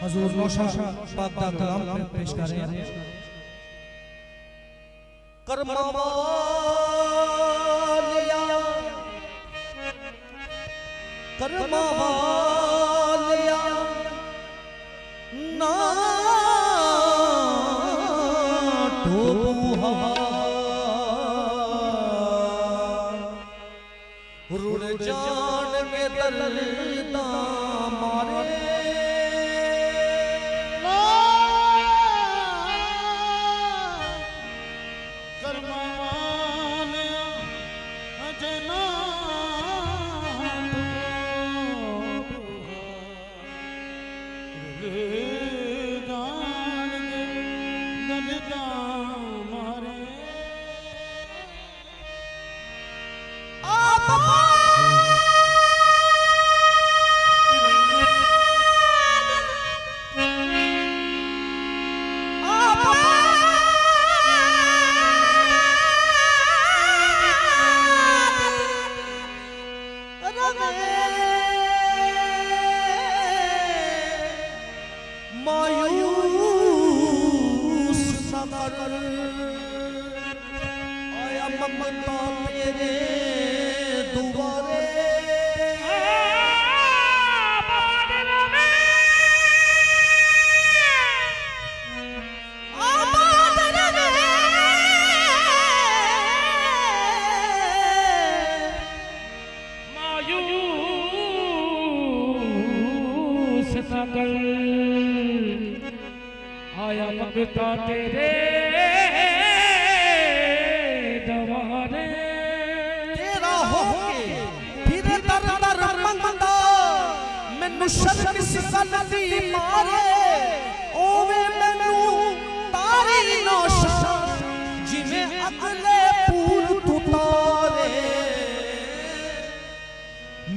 हजूर nausea पाक दा कलाम पेश कर रहे हैं। करमावालिया करमावालिया ना टोबुहा रुड़ जान के दर्दा मारे मायूस न कर आया ममता तेरे दुआरे मायूस न कर आया ममता तेरे दवारे तेरा होके फिर दर दर मंगदा मैनू शर्म सिकन दी मारे ओवे मैनू तारी नौशा जिवें अगले पूल तू तारे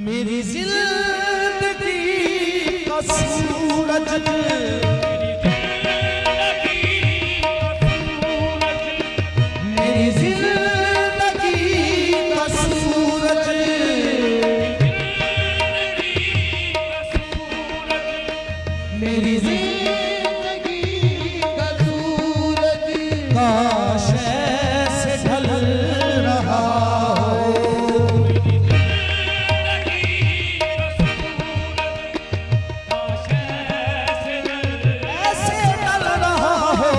मेरी जिंदगी का सूरज मेरी जिंदगी का सूरज काश ऐसे ढल रहा हो ऐसे ढल रहा हो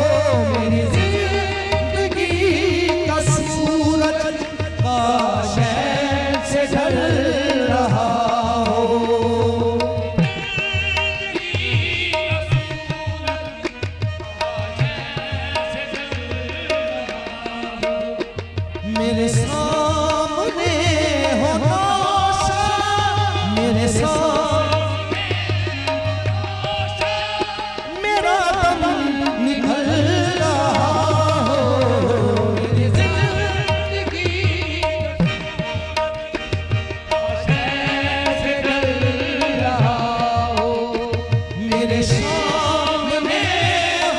मेरी जिंदगी का सूरज काश ऐसे ढल रहा हो मेरे सामने हो नौशा मेरे सामने मेरा दम निकल रहा हो मेरी जिंदगी ऐसे ढल रहा हो मेरे सामने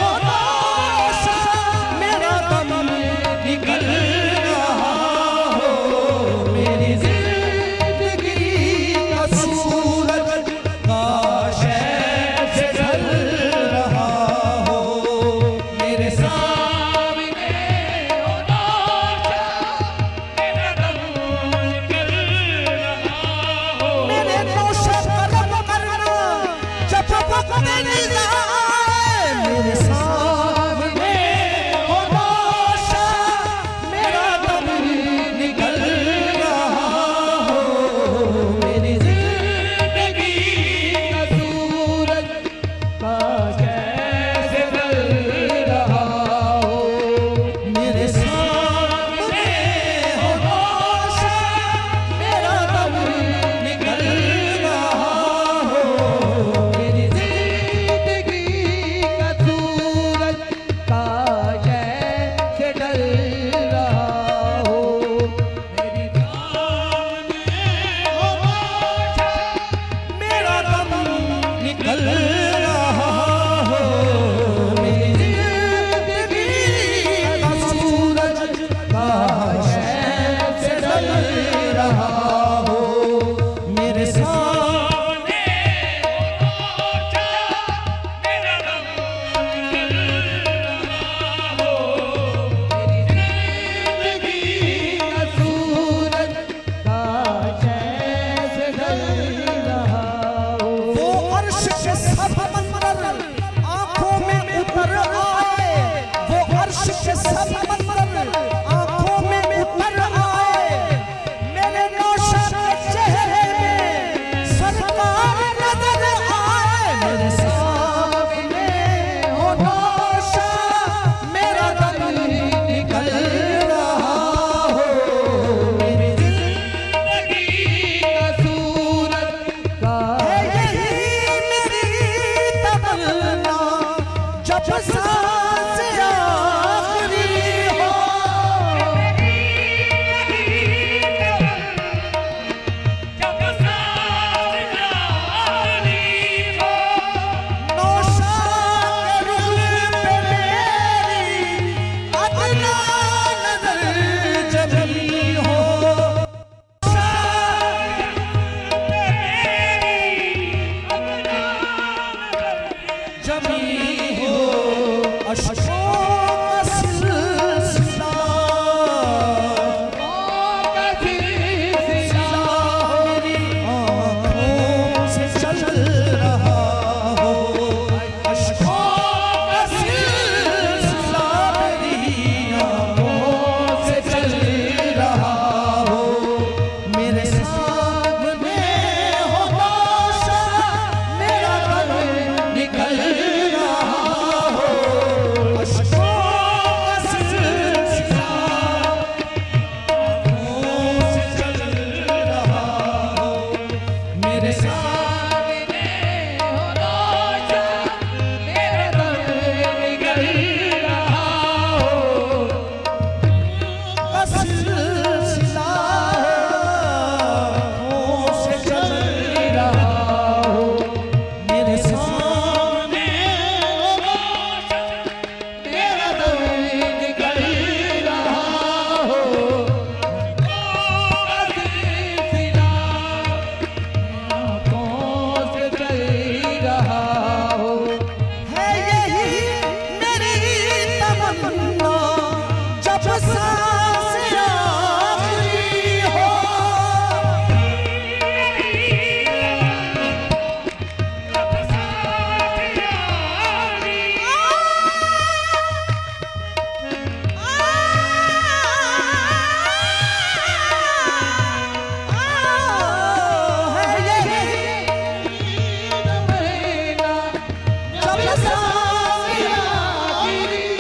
हो नौशा मेरा दम निकल रहा अर्श के समंदर आंखों में उतर आए, मेरे नौशा के चेहरे में सरकार नजर आए। मेरे सामने हो नौशा, मेरा दिल निकल रहा हो, मेरी जिंदगी का सूरत का है यही मेरी तमन्ना, जब सांस आखिरी हो। नौशा के रुख पे मेरी अदना नजर जमी हो, जमी हो अश्कों का सिलसिला, मेरी आँखों से चल रहा हो, अश्कों का सिलसिला मेरी आँखों से चल रहा हो। मेरे सामने हो नौशा, मेरा दिल निकल रहा हो, अश्कों का सिलसिला आँखों से चल रहा हो। मेरे सामने हो नौशा, मेरा दिल निकल रहा हो, का सिलसिला आँखों से चल रहा हो। मेरे सामने हो नौशा, मेरा दिल निकल रहा हो, का सिलसिला आँखों से चल रहा हो। है यही मेरी तमन्ना, जब सांस आखिरी हो। है यही तमन्ना, जब सांस आखिरी हो।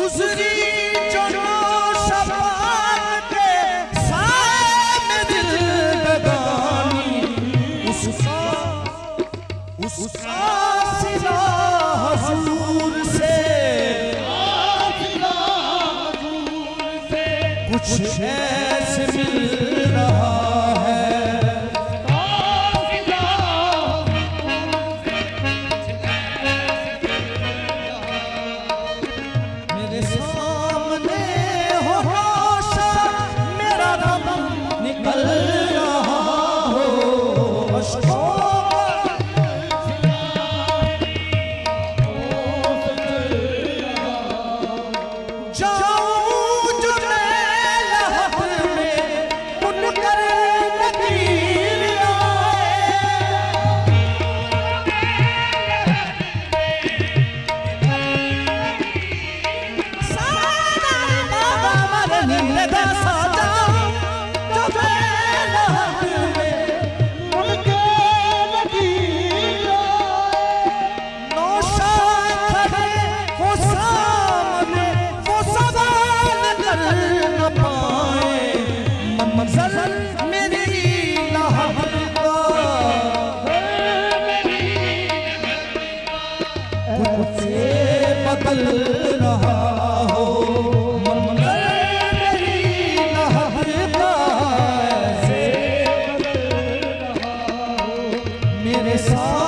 गुजरी जो शबाब के साए में जिंदगानी, उसका सिला हुजूर से कुछ ऐसे मिल रहा है। मेरे सामने हो रोशन मेरा गम निकल रहा हो, अश्कों बदल रहा हो, मेरे साथ